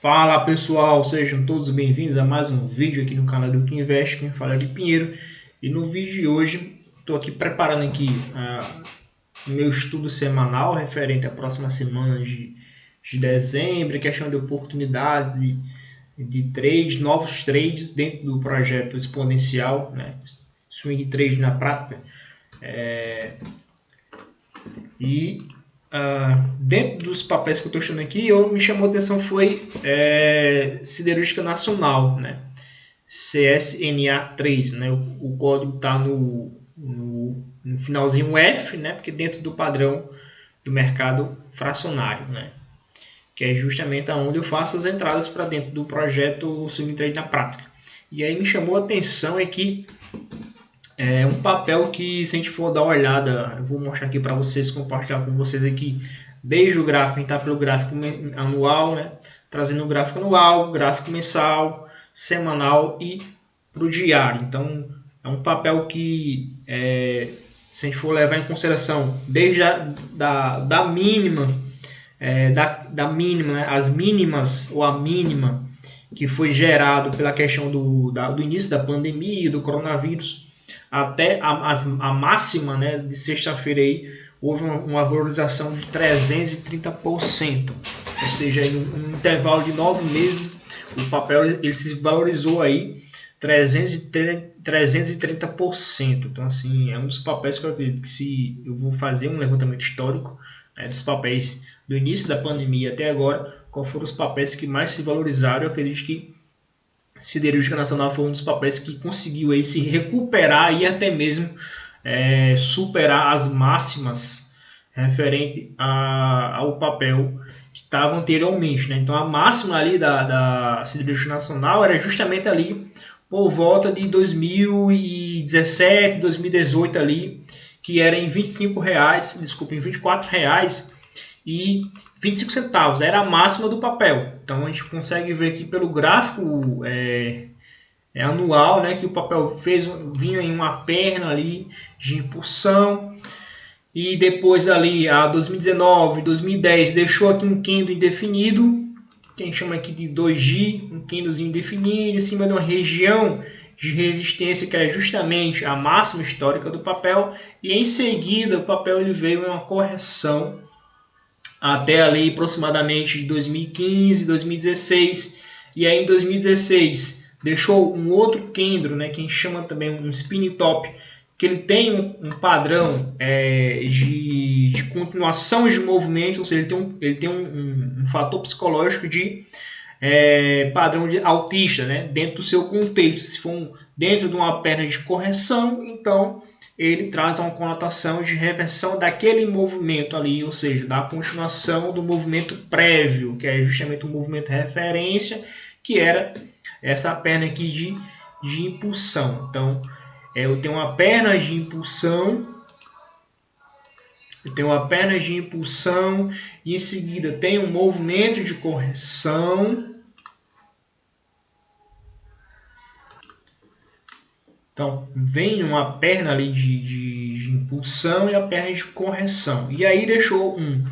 Fala pessoal, sejam todos bem-vindos a mais um vídeo aqui no canal do Invest. Quem fala é de Pinheiro, e no vídeo de hoje estou aqui preparando aqui o meu estudo semanal referente à próxima semana de dezembro, questão de oportunidades de trades, novos trades dentro do projeto exponencial, né? Swing trade na prática. Dentro dos papéis que eu estou estudando aqui, me chamou a atenção foi Siderúrgica Nacional, né? CSNA3, né? O código está no finalzinho F, né? Porque dentro do padrão do mercado fracionário, né? Que é justamente onde eu faço as entradas para dentro do projeto Swing Trade na prática. E aí me chamou a atenção que é um papel que, se a gente for dar uma olhada, eu vou mostrar aqui para vocês, compartilhar com vocês aqui, desde o gráfico, a gente está pelo gráfico anual, né? Trazendo o gráfico anual, gráfico mensal, semanal e para o diário. Então, é um papel que, se a gente for levar em consideração, desde da mínima, da mínima, né? As mínimas ou a mínima que foi gerado pela questão do início da pandemia, do coronavírus, até a máxima, né, de sexta-feira aí, houve uma valorização de 330%, ou seja, em um intervalo de 9 meses o papel ele se valorizou aí 330%. Então, assim, é um dos papéis que eu acredito que, se eu vou fazer um levantamento histórico, né, dos papéis do início da pandemia até agora, qual foram os papéis que mais se valorizaram. Eu acredito que Siderúrgica Nacional foi um dos papéis que conseguiu aí se recuperar e até mesmo superar as máximas referente ao papel que estava anteriormente, né? Então a máxima ali da Siderúrgica Nacional era justamente ali por volta de 2017, 2018 ali, que era em em 24 reais e 25 centavos, era a máxima do papel. Então a gente consegue ver aqui pelo gráfico anual, né, que o papel vinha em uma perna ali de impulsão, e depois ali a 2019, 2010 deixou aqui um candle indefinido, que a gente chama aqui de 2G, um candlezinho indefinido em cima de uma região de resistência que é justamente a máxima histórica do papel, e em seguida o papel ele veio em uma correção até ali aproximadamente de 2015, 2016, e aí em 2016 deixou um outro candle, né, que a gente chama também um spin top, que ele tem um padrão de continuação de movimento, ou seja, ele tem um fator psicológico de padrão de altista, né, dentro do seu contexto. Se for dentro de uma perna de correção, então ele traz uma conotação de reversão daquele movimento ali, ou seja, da continuação do movimento prévio, que é justamente o movimento referência, que era essa perna aqui de impulsão. Então, eu tenho uma perna de impulsão, e em seguida tem um movimento de correção. Então, vem uma perna ali de impulsão e a perna de correção. E aí deixou um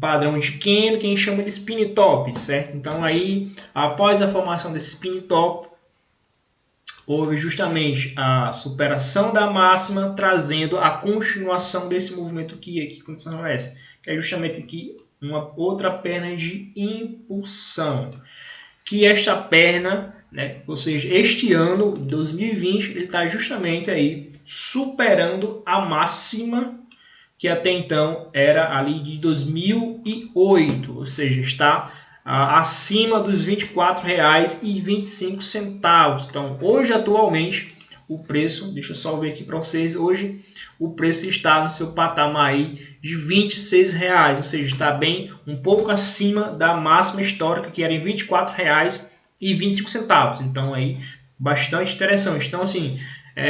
padrão de candle que a gente chama de spin top, certo? Então, aí, após a formação desse spin top, houve justamente a superação da máxima, trazendo a continuação desse movimento que é justamente aqui uma outra perna de impulsão. Que esta perna, né, ou seja, este ano, 2020, ele está justamente aí superando a máxima que até então era ali de 2008, ou seja, está acima dos R$ 24,25. Então, hoje, atualmente, o preço, deixa eu só ver aqui para vocês, hoje o preço está no seu patamar aí de R$ 26,00, ou seja, está bem um pouco acima da máxima histórica, que era em R$ 24,25. Então, aí, bastante interessante. Então, assim,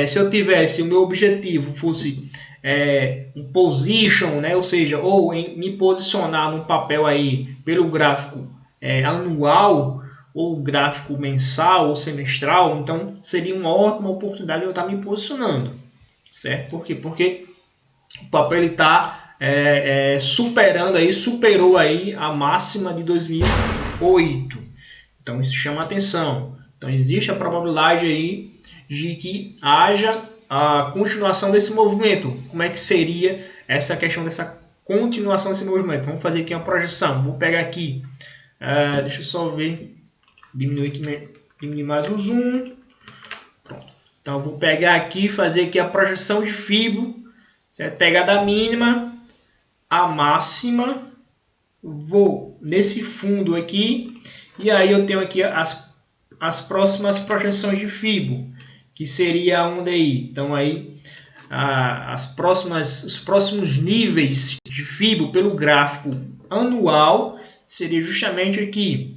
se eu tivesse, o meu objetivo fosse um position, né, ou seja, me posicionar no papel aí pelo gráfico anual, ou gráfico mensal ou semestral, então seria uma ótima oportunidade de eu estar me posicionando, certo? Por quê? Porque o papel está superou aí a máxima de 2000 8. Então isso chama atenção. Então existe a probabilidade aí de que haja a continuação desse movimento. Como é que seria essa questão dessa continuação desse movimento? Vamos fazer aqui uma projeção. Vou pegar aqui, deixa eu só ver, diminuir mais o zoom. Pronto. Então eu vou pegar aqui e fazer aqui a projeção de Fibo, certo? Pegar da mínima a máxima, vou nesse fundo aqui e aí eu tenho aqui as próximas projeções de Fibo, que seria onde aí? Então aí os próximos níveis de Fibo pelo gráfico anual seria justamente aqui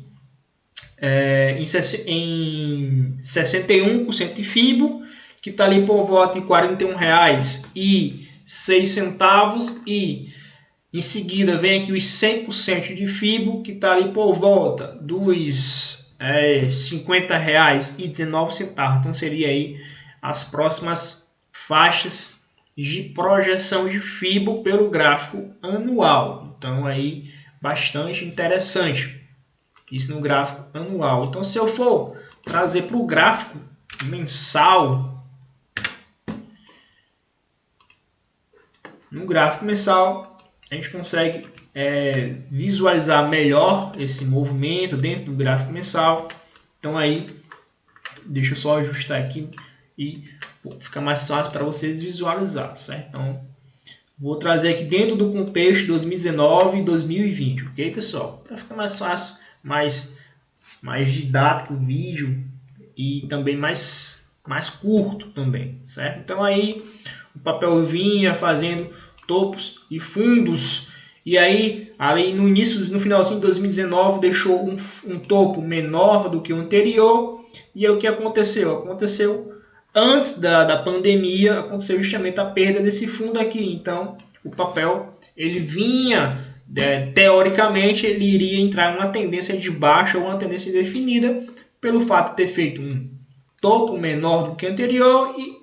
em 61% de Fibo, que está ali por volta de R$ 41,06, e em seguida vem aqui os 100% de Fibo, que está ali por volta dos R$ 50,19. Então seria aí as próximas faixas de projeção de Fibo pelo gráfico anual. Então aí bastante interessante isso no gráfico anual. Então se eu for trazer para o gráfico mensal, no gráfico mensal a gente consegue visualizar melhor esse movimento dentro do gráfico mensal. Então aí, deixa eu só ajustar aqui e fica mais fácil para vocês visualizar, certo? Então, vou trazer aqui dentro do contexto 2019 e 2020, ok, pessoal? Para ficar mais fácil, mais didático o vídeo e também mais curto também, certo? Então aí, o papel vinha fazendo topos e fundos, e aí ali no finalzinho de 2019 deixou um topo menor do que o anterior. E aí o que aconteceu? Aconteceu antes da pandemia, aconteceu justamente a perda desse fundo aqui. Então o papel ele vinha, teoricamente ele iria entrar em uma tendência de baixa ou uma tendência definida pelo fato de ter feito um topo menor do que o anterior e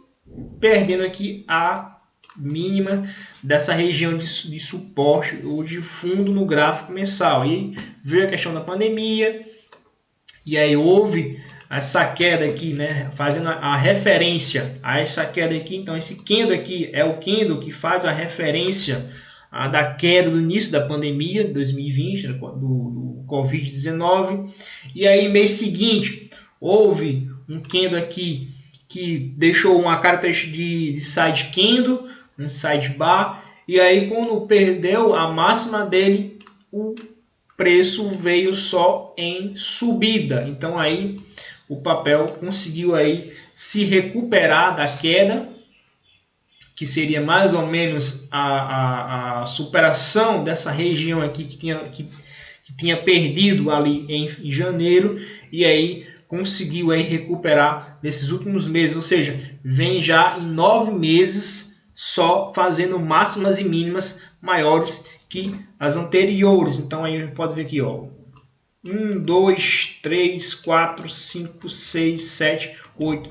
perdendo aqui a mínima dessa região de suporte ou de fundo no gráfico mensal. E veio a questão da pandemia, e aí houve essa queda aqui, né, fazendo a referência a essa queda aqui. Então esse candle aqui é o candle que faz a referência da queda do início da pandemia de 2020, do Covid-19. E aí mês seguinte houve um candle aqui que deixou uma característica de side candle, um sidebar, e aí quando perdeu a máxima dele, o preço veio só em subida. Então aí o papel conseguiu aí se recuperar da queda, que seria mais ou menos a superação dessa região aqui que tinha perdido ali em janeiro, e aí conseguiu aí recuperar nesses últimos meses, ou seja, vem já em 9 meses só fazendo máximas e mínimas maiores que as anteriores. Então aí a gente pode ver aqui, ó, 1, 2, 3, 4, 5, 6, 7, 8,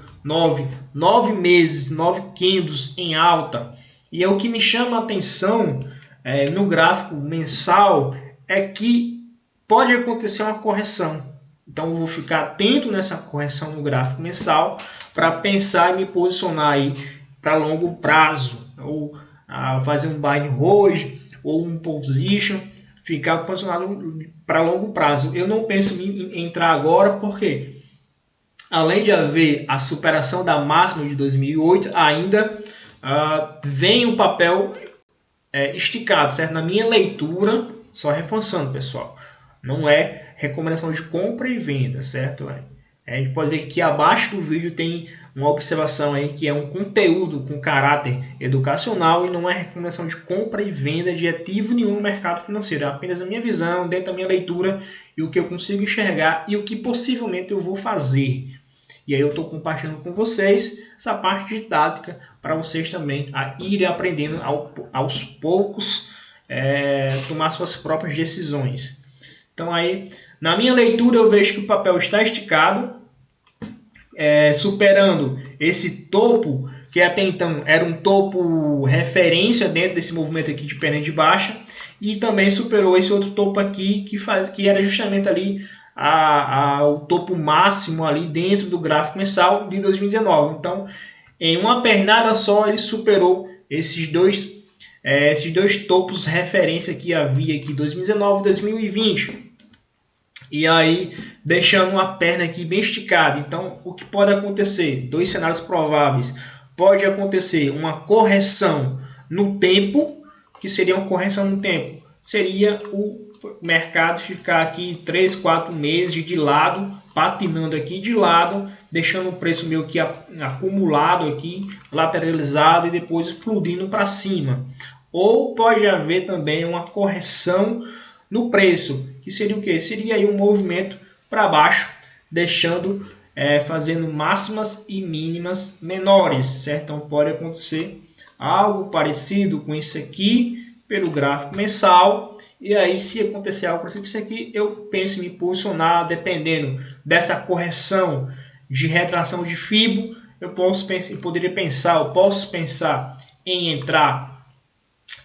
9 meses, 9 candles em alta. E é o que me chama a atenção no gráfico mensal é que pode acontecer uma correção. Então eu vou ficar atento nessa correção no gráfico mensal para pensar e me posicionar aí para longo prazo, ou fazer um buy hoje ou um position, ficar posicionado para longo prazo. Eu não penso em entrar agora porque além de haver a superação da máxima de 2008, ainda vem o papel esticado, certo? Na minha leitura, só reforçando, pessoal, não é recomendação de compra e venda, certo? A gente pode ver que aqui abaixo do vídeo tem uma observação aí que é um conteúdo com caráter educacional e não é recomendação de compra e venda de ativo nenhum no mercado financeiro. É apenas a minha visão, dentro da minha leitura e o que eu consigo enxergar e o que possivelmente eu vou fazer. E aí eu estou compartilhando com vocês essa parte didática para vocês também irem aprendendo aos poucos, tomar suas próprias decisões. Então aí, na minha leitura, eu vejo que o papel está esticado, superando esse topo que até então era um topo referência dentro desse movimento aqui de perna de baixa, e também superou esse outro topo aqui que era justamente ali o topo máximo ali dentro do gráfico mensal de 2019. Então, em uma pernada só, ele superou esses dois topos referência que havia aqui 2019 e 2020. E aí, deixando uma perna aqui bem esticada. Então, o que pode acontecer? Dois cenários prováveis. Pode acontecer uma correção no tempo, que seria uma correção no tempo. Seria o mercado ficar aqui 3, 4 meses de lado, patinando aqui de lado, deixando o preço meio que acumulado aqui, lateralizado e depois explodindo para cima. Ou pode haver também uma correção no preço, que seria o que? Seria aí um movimento para baixo, deixando, fazendo máximas e mínimas menores, certo? Então pode acontecer algo parecido com isso aqui pelo gráfico mensal. E aí, se acontecer algo parecido com isso aqui, eu penso em me posicionar, dependendo dessa correção de retração de Fibo, eu posso pensar em entrar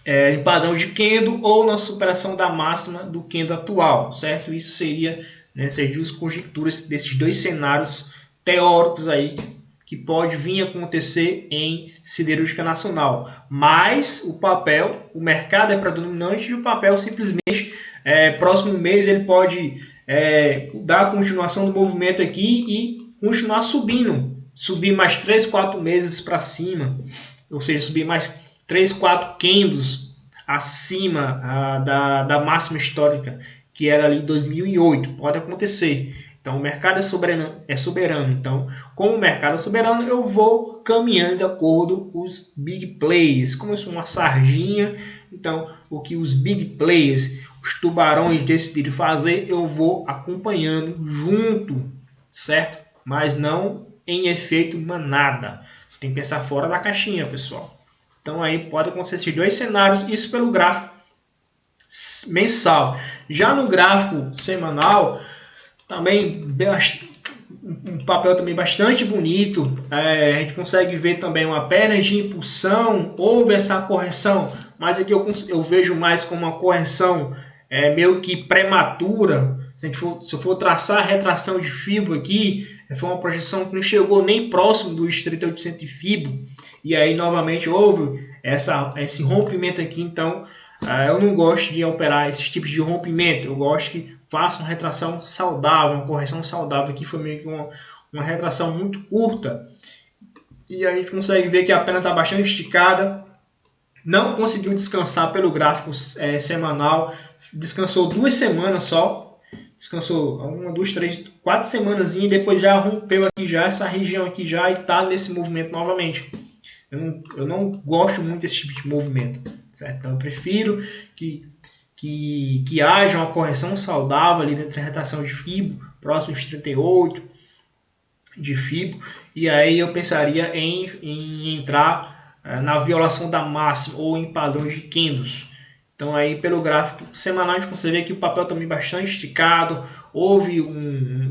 em padrão de candle ou na superação da máxima do candle atual, certo? Isso seria nessas duas conjecturas desses dois cenários teóricos aí que pode vir a acontecer em siderúrgica nacional. Mas o mercado é predominante e o papel simplesmente, próximo mês ele pode dar continuação do movimento aqui e continuar subindo. Subir mais 3, 4 meses para cima, ou seja, subir mais 3, 4 candles acima da máxima histórica, que era ali 2008. Pode acontecer. Então, o mercado é soberano. Então, como o mercado é soberano, eu vou caminhando de acordo com os big players. Como eu sou uma sardinha, então, o que os big players, os tubarões decidirem fazer, eu vou acompanhando junto, certo? Mas não em efeito manada. Tem que pensar fora da caixinha, pessoal. Então, aí pode acontecer esses dois cenários, isso pelo gráfico mensal. Já no gráfico semanal, também um papel também bastante bonito. A gente consegue ver também uma perna de impulsão. Houve essa correção, mas aqui eu vejo mais como uma correção meio que prematura. Se eu for traçar a retração de Fibo aqui, foi uma projeção que não chegou nem próximo do estreito 800 de Fibo. E aí novamente houve esse rompimento aqui. Então eu não gosto de operar esses tipos de rompimento. Eu gosto que faça uma retração saudável, uma correção saudável. Aqui foi meio que uma retração muito curta. E a gente consegue ver que a perna está bastante esticada. Não conseguiu descansar pelo gráfico semanal. Descansou 2 semanas só. Descansou 1, 2, 3, 4 semanas e depois já rompeu aqui já essa região aqui já e está nesse movimento novamente. Eu não gosto muito desse tipo de movimento, certo? Então eu prefiro que haja uma correção saudável ali dentro da retração de Fibo, próximo dos 38 de Fibo, e aí eu pensaria em entrar na violação da máxima ou em padrões de candles. Então aí pelo gráfico semanal a gente consegue ver que o papel também bastante esticado,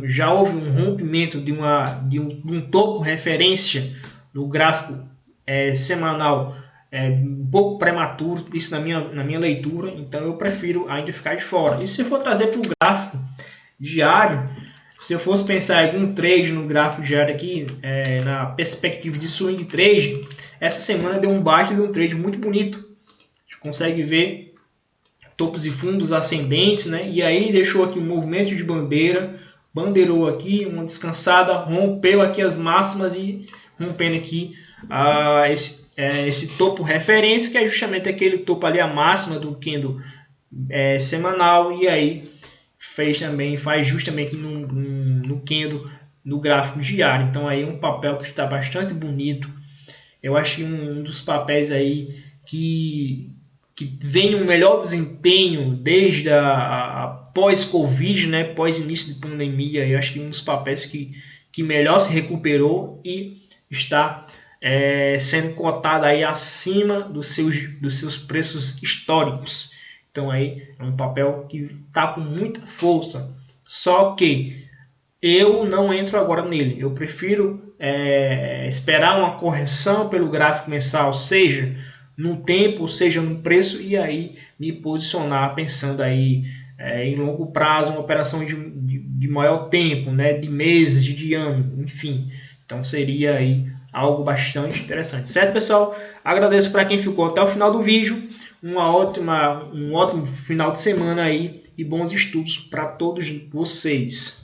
já houve um rompimento de um topo referência no gráfico semanal, um pouco prematuro, isso na minha leitura, então eu prefiro ainda ficar de fora. E se eu for trazer para o gráfico diário, se eu fosse pensar em algum trade no gráfico diário aqui, na perspectiva de swing trade, essa semana deu um baita de um trade muito bonito. A gente consegue ver topos e fundos ascendentes, né? E aí deixou aqui um movimento de bandeira, bandeirou aqui, uma descansada, rompeu aqui as máximas e rompendo aqui esse topo referência, que é justamente aquele topo ali, a máxima do candle semanal, e aí faz justamente no candle no gráfico diário. Então aí um papel que está bastante bonito. Eu acho que um dos papéis aí que vem um melhor desempenho desde a pós-Covid, né, pós início de pandemia. Eu acho que um dos papéis que melhor se recuperou e está sendo cotado aí acima dos seus preços históricos. Então aí é um papel que está com muita força. Só que eu não entro agora nele. Eu prefiro esperar uma correção pelo gráfico mensal, seja no tempo, seja no preço, e aí me posicionar pensando aí em longo prazo, uma operação de maior tempo, né, de meses, de ano, enfim. Então seria aí algo bastante interessante, certo, pessoal? Agradeço para quem ficou até o final do vídeo, um ótimo final de semana aí e bons estudos para todos vocês.